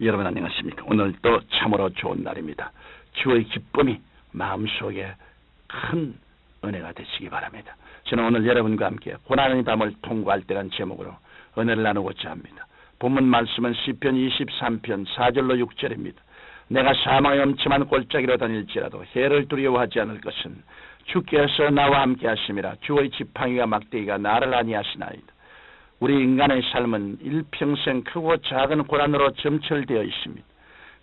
여러분 안녕하십니까? 오늘도 참으로 좋은 날입니다. 주의 기쁨이 마음속에 큰 은혜가 되시기 바랍니다. 저는 오늘 여러분과 함께 고난의 밤을 통과할 때라는 제목으로 은혜를 나누고자 합니다. 본문 말씀은 시편 23편 4절로 6절입니다. 내가 사망의 엄침한 골짜기로 다닐지라도 해를 두려워하지 않을 것은 주께서 나와 함께 하심이라. 주의 지팡이와 막대기가 나를 안위하시나이다. 우리 인간의 삶은 일평생 크고 작은 고난으로 점철되어 있습니다.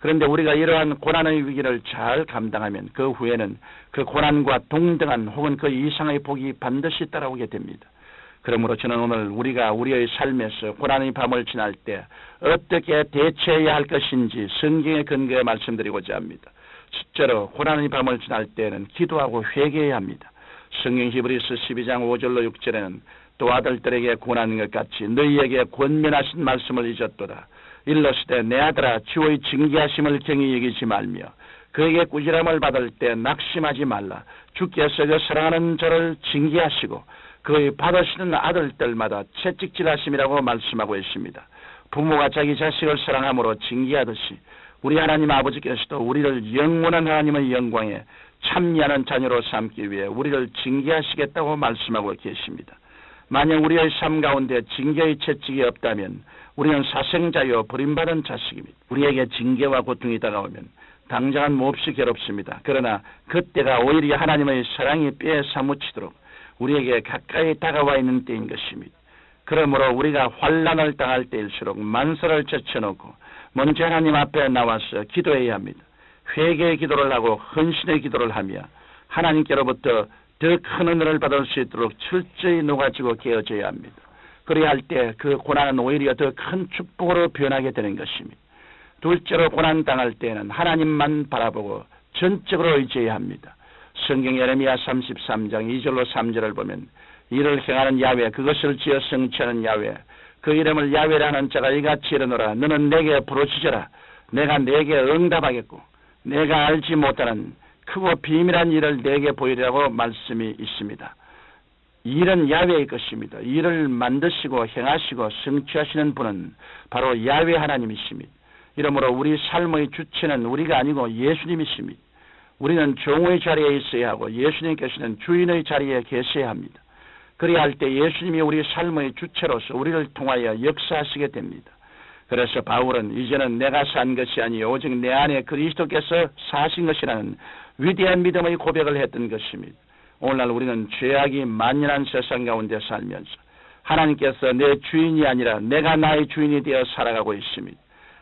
그런데 우리가 이러한 고난의 위기를 잘 감당하면 그 후에는 그 고난과 동등한 혹은 그 이상의 복이 반드시 따라오게 됩니다. 그러므로 저는 오늘 우리가 우리의 삶에서 고난의 밤을 지날 때 어떻게 대처해야 할 것인지 성경의 근거에 말씀드리고자 합니다. 실제로 고난의 밤을 지날 때는 기도하고 회개해야 합니다. 성경 히브리서 12장 5절로 6절에는 또 아들들에게 권하는 것 같이 너희에게 권면하신 말씀을 잊었도다. 일러스되 내 아들아 주의 징계하심을 경히 여기지 말며 그에게 꾸지람을 받을 때 낙심하지 말라. 주께서 그 사랑하는 저를 징계하시고 그의 받으시는 아들들마다 채찍질하심이라고 말씀하고 있습니다. 부모가 자기 자식을 사랑함으로 징계하듯이 우리 하나님 아버지께서도 우리를 영원한 하나님의 영광에 참여하는 자녀로 삼기 위해 우리를 징계하시겠다고 말씀하고 계십니다. 만약 우리의 삶 가운데 징계의 채찍이 없다면 우리는 사생자요 버림받은 자식입니다. 우리에게 징계와 고통이 다가오면 당장은 몹시 괴롭습니다. 그러나 그때가 오히려 하나님의 사랑이 뼈에 사무치도록 우리에게 가까이 다가와 있는 때인 것입니다. 그러므로 우리가 환난을 당할 때일수록 만사를 제쳐놓고 먼저 하나님 앞에 나와서 기도해야 합니다. 회개의 기도를 하고 헌신의 기도를 하며 하나님께로부터 더 큰 은혜를 받을 수 있도록 철저히 녹아지고 깨어져야 합니다. 그래야 할 때 그 고난은 오히려 더 큰 축복으로 변하게 되는 것입니다. 둘째로 고난 당할 때는 하나님만 바라보고 전적으로 의지해야 합니다. 성경 예레미야 33장 2절로 3절을 보면 이를 행하는 야훼 그것을 지어 성취하는 야훼 그 이름을 야훼라는 자가 이같이 이르노라. 너는 내게 부르짖어라. 내가 내게 응답하겠고 내가 알지 못하는 크고 비밀한 일을 내게 보이리라고 말씀이 있습니다. 일은 야훼의 것입니다. 일을 만드시고 행하시고 성취하시는 분은 바로 야훼 하나님이십니다. 이러므로 우리 삶의 주체는 우리가 아니고 예수님이십니다. 우리는 종의 자리에 있어야 하고 예수님께서는 주인의 자리에 계셔야 합니다. 그래야 할 때 예수님이 우리 삶의 주체로서 우리를 통하여 역사하시게 됩니다. 그래서 바울은 이제는 내가 산 것이 아니요 오직 내 안에 그리스도께서 사신 것이라는 위대한 믿음의 고백을 했던 것입니다. 오늘날 우리는 죄악이 만연한 세상 가운데 살면서 하나님께서 내 주인이 아니라 내가 나의 주인이 되어 살아가고 있습니다.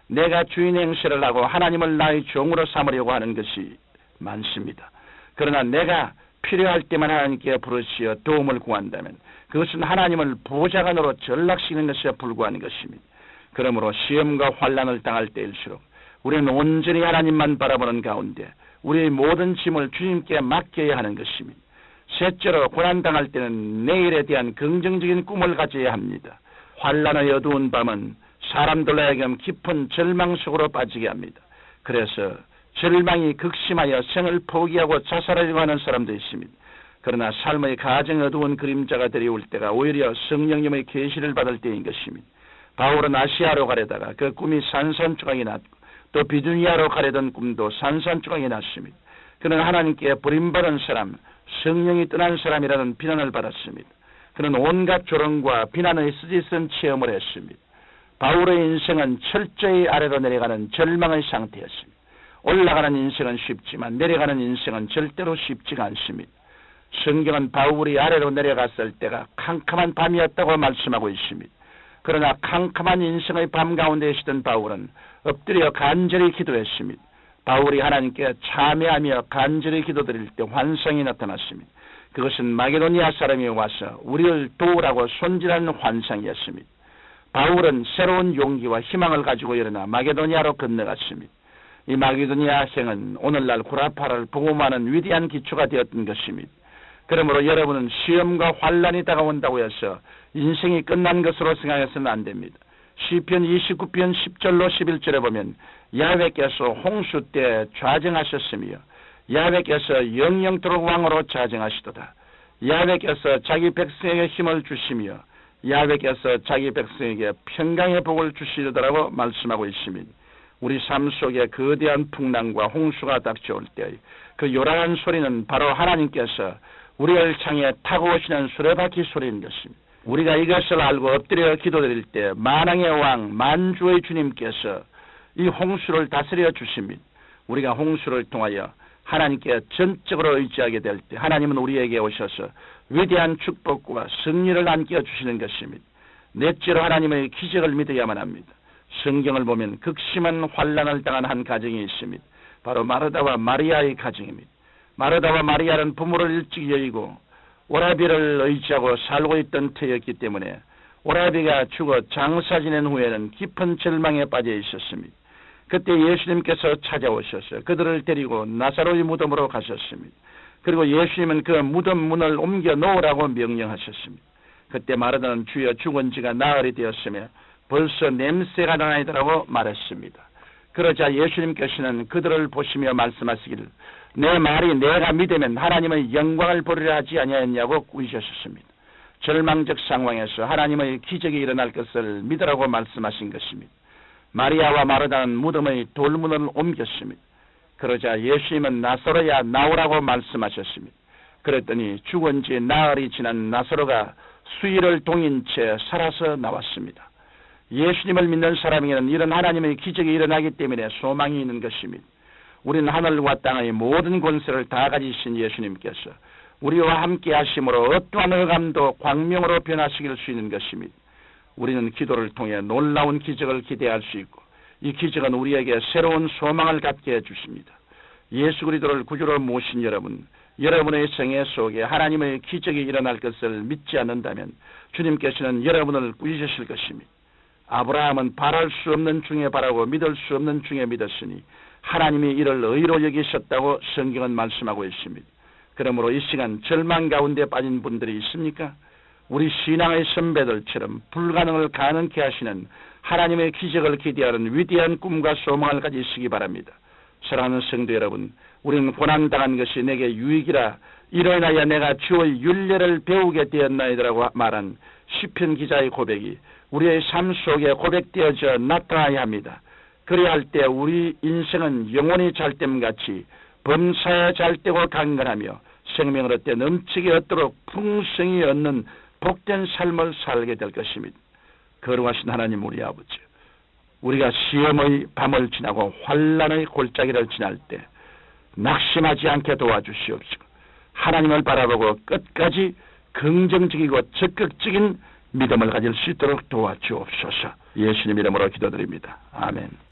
내가 주인 행세를 하고 하나님을 나의 종으로 삼으려고 하는 것이 많습니다. 그러나 내가 필요할 때만 하나님께 부르시어 도움을 구한다면 그것은 하나님을 보좌관으로 전락시키는 것에 불과한 것입니다. 그러므로 시험과 환난을 당할 때일수록 우리는 온전히 하나님만 바라보는 가운데 우리의 모든 짐을 주님께 맡겨야 하는 것입니다. 셋째로 고난당할 때는 내일에 대한 긍정적인 꿈을 가져야 합니다. 환난의 어두운 밤은 사람들로 하여금 깊은 절망 속으로 빠지게 합니다. 그래서 절망이 극심하여 생을 포기하고 자살하려고 하는 사람도 있습니다. 그러나 삶의 가장 어두운 그림자가 데려올 때가 오히려 성령님의 계시를 받을 때인 것입니다. 바울은 아시아로 가려다가 그 꿈이 산산조각이 났고 또 비두니아로 가려던 꿈도 산산조각이 났습니다. 그는 하나님께 버림받은 사람, 성령이 떠난 사람이라는 비난을 받았습니다. 그는 온갖 조롱과 비난의 쓰디쓴 체험을 했습니다. 바울의 인생은 철저히 아래로 내려가는 절망의 상태였습니다. 올라가는 인생은 쉽지만 내려가는 인생은 절대로 쉽지가 않습니다. 성경은 바울이 아래로 내려갔을 때가 캄캄한 밤이었다고 말씀하고 있습니다. 그러나 캄캄한 인생의 밤 가운데 있었던 바울은 엎드려 간절히 기도했습니다. 바울이 하나님께 참회하며 간절히 기도드릴 때 환상이 나타났습니다. 그것은 마게도니아 사람이 와서 우리를 도우라고 손질하는 환상이었습니다. 바울은 새로운 용기와 희망을 가지고 일어나 마게도니아로 건너갔습니다. 이 마게도니아 행은 오늘날 구라파를 복음하는 위대한 기초가 되었던 것입니다. 그러므로 여러분은 시험과 환난이 다가온다고 해서 인생이 끝난 것으로 생각해서는 안 됩니다. 시편 29편 10절로 11절에 보면 야훼께서 홍수 때 좌정하셨으며 야훼께서 영영토록 왕으로 좌정하시도다. 야훼께서 자기 백성에게 힘을 주시며 야훼께서 자기 백성에게 평강의 복을 주시리더라고 말씀하고 있습니다. 우리 삶 속에 거대한 풍랑과 홍수가 닥쳐올 때 그 요란한 소리는 바로 하나님께서 우리를 향해 타고 오시는 수레바퀴 소리인 것입니다. 우리가 이것을 알고 엎드려 기도드릴 때 만왕의 왕 만주의 주님께서 이 홍수를 다스려 주십니다. 우리가 홍수를 통하여 하나님께 전적으로 의지하게 될 때 하나님은 우리에게 오셔서 위대한 축복과 승리를 안겨주시는 것입니다. 넷째로 하나님의 기적을 믿어야만 합니다. 성경을 보면 극심한 환난을 당한 한 가정이 있습니다. 바로 마르다와 마리아의 가정입니다. 마르다와 마리아는 부모를 일찍 여의고 오라비를 의지하고 살고 있던 터였기 때문에 오라비가 죽어 장사 지낸 후에는 깊은 절망에 빠져 있었습니다. 그때 예수님께서 찾아오셔서 그들을 데리고 나사로의 무덤으로 가셨습니다. 그리고 예수님은 그 무덤 문을 옮겨 놓으라고 명령하셨습니다. 그때 마르다는 주여 죽은 지가 나흘이 되었으며 벌써 냄새가 나이더라고 말했습니다. 그러자 예수님께서는 그들을 보시며 말씀하시기를 내 말이 내가 믿으면 하나님의 영광을 보리라 하지 아니하였냐고 꾸짖으셨습니다. 절망적 상황에서 하나님의 기적이 일어날 것을 믿으라고 말씀하신 것입니다. 마리아와 마르다는 무덤의 돌문을 옮겼습니다. 그러자 예수님은 나사로야 나오라고 말씀하셨습니다. 그랬더니 죽은 지 나흘이 지난 나사로가 수의를 동인 채 살아서 나왔습니다. 예수님을 믿는 사람에게는 이런 하나님의 기적이 일어나기 때문에 소망이 있는 것입니다. 우리는 하늘과 땅의 모든 권세를 다 가지신 예수님께서 우리와 함께 하심으로 어떠한 흑암도 광명으로 변화시킬 수 있는 것입니다. 우리는 기도를 통해 놀라운 기적을 기대할 수 있고 이 기적은 우리에게 새로운 소망을 갖게 해주십니다. 예수 그리스도를 구주로 모신 여러분, 여러분의 생애 속에 하나님의 기적이 일어날 것을 믿지 않는다면 주님께서는 여러분을 꾸짖으실 것입니다. 아브라함은 바랄 수 없는 중에 바라고 믿을 수 없는 중에 믿었으니 하나님이 이를 의로 여기셨다고 성경은 말씀하고 있습니다. 그러므로 이 시간 절망 가운데 빠진 분들이 있습니까? 우리 신앙의 선배들처럼 불가능을 가능케 하시는 하나님의 기적을 기대하는 위대한 꿈과 소망을 가지시기 바랍니다. 사랑하는 성도 여러분, 우리는 고난당한 것이 내게 유익이라 이러나야 내가 주의 율례를 배우게 되었나이다라고 말한 시편 기자의 고백이 우리의 삶 속에 고백되어져 나타나야 합니다. 그래야 할 때 우리 인생은 영원히 잘됨같이 범사에 잘되고 강건하며 생명을 얻되 넘치게 얻도록 풍성히 얻는 복된 삶을 살게 될 것입니다. 거룩하신 하나님 우리 아버지, 우리가 시험의 밤을 지나고 환난의 골짜기를 지날 때 낙심하지 않게 도와주시옵시고 하나님을 바라보고 끝까지 긍정적이고 적극적인 믿음을 가질 수 있도록 도와주옵소서. 예수님 이름으로 기도드립니다. 아멘.